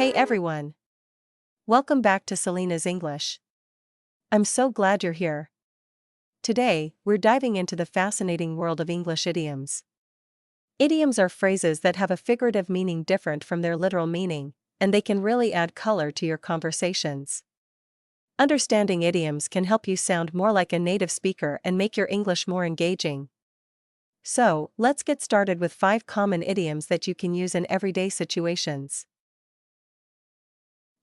Hey everyone! Welcome back to Selena's English. I'm so glad you're here. Today, we're diving into the fascinating world of English idioms. Idioms are phrases that have a figurative meaning different from their literal meaning, and they can really add color to your conversations. Understanding idioms can help you sound more like a native speaker and make your English more engaging. So, let's get started with 5 common idioms that you can use in everyday situations.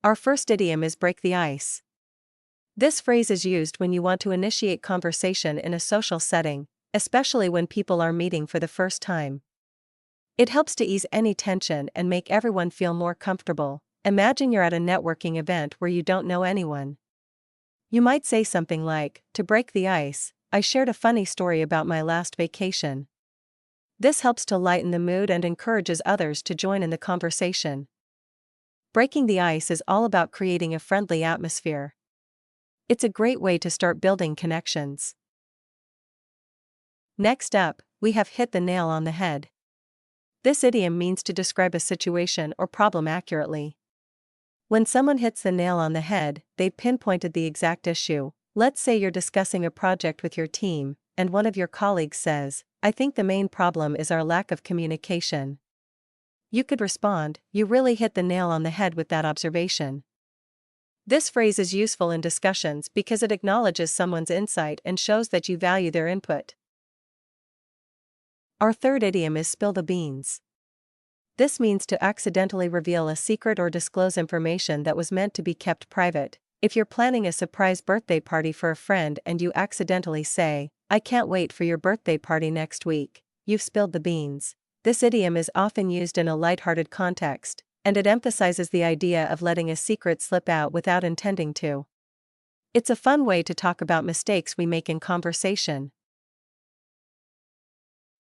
Our first idiom is break the ice. This phrase is used when you want to initiate conversation in a social setting, especially when people are meeting for the first time. It helps to ease any tension and make everyone feel more comfortable. Imagine you're at a networking event where you don't know anyone. You might say something like, "To break the ice, I shared a funny story about my last vacation." This helps to lighten the mood and encourages others to join in the conversation. Breaking the ice is all about creating a friendly atmosphere. It's a great way to start building connections. Next up, we have hit the nail on the head. This idiom means to describe a situation or problem accurately. When someone hits the nail on the head, they've pinpointed the exact issue. Let's say you're discussing a project with your team, and one of your colleagues says, "I think the main problem is our lack of communication." You could respond, "You really hit the nail on the head with that observation." This phrase is useful in discussions because it acknowledges someone's insight and shows that you value their input. Our third idiom is spill the beans. This means to accidentally reveal a secret or disclose information that was meant to be kept private. If you're planning a surprise birthday party for a friend and you accidentally say, "I can't wait for your birthday party next week," you've spilled the beans. This idiom is often used in a lighthearted context, and it emphasizes the idea of letting a secret slip out without intending to. It's a fun way to talk about mistakes we make in conversation.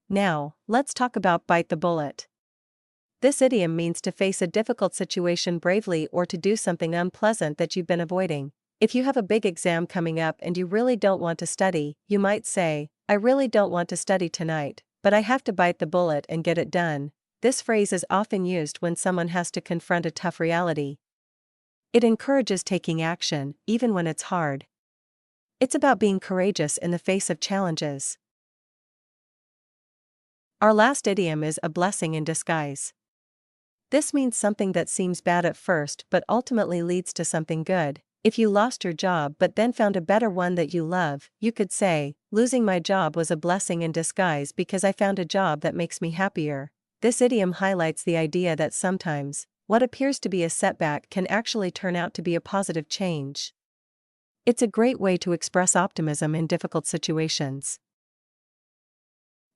Now, let's talk about bite the bullet. This idiom means to face a difficult situation bravely or to do something unpleasant that you've been avoiding. If you have a big exam coming up and you really don't want to study, you might say, "I really don't want to study tonight, but I have to bite the bullet and get it done." This phrase is often used when someone has to confront a tough reality. It encourages taking action, even when it's hard. It's about being courageous in the face of challenges. Our last idiom is a blessing in disguise. This means something that seems bad at first but ultimately leads to something good. If you lost your job but then found a better one that you love, you could say, "Losing my job was a blessing in disguise because I found a job that makes me happier." This idiom highlights the idea that sometimes, what appears to be a setback can actually turn out to be a positive change. It's a great way to express optimism in difficult situations.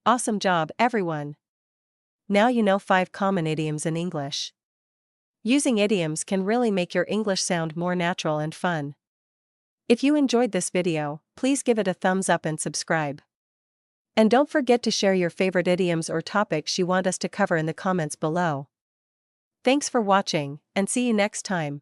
Awesome job, everyone! Now you know 5 common idioms in English. Using idioms can really make your English sound more natural and fun. If you enjoyed this video, please give it a thumbs up and subscribe. And don't forget to share your favorite idioms or topics you want us to cover in the comments below. Thanks for watching, and see you next time.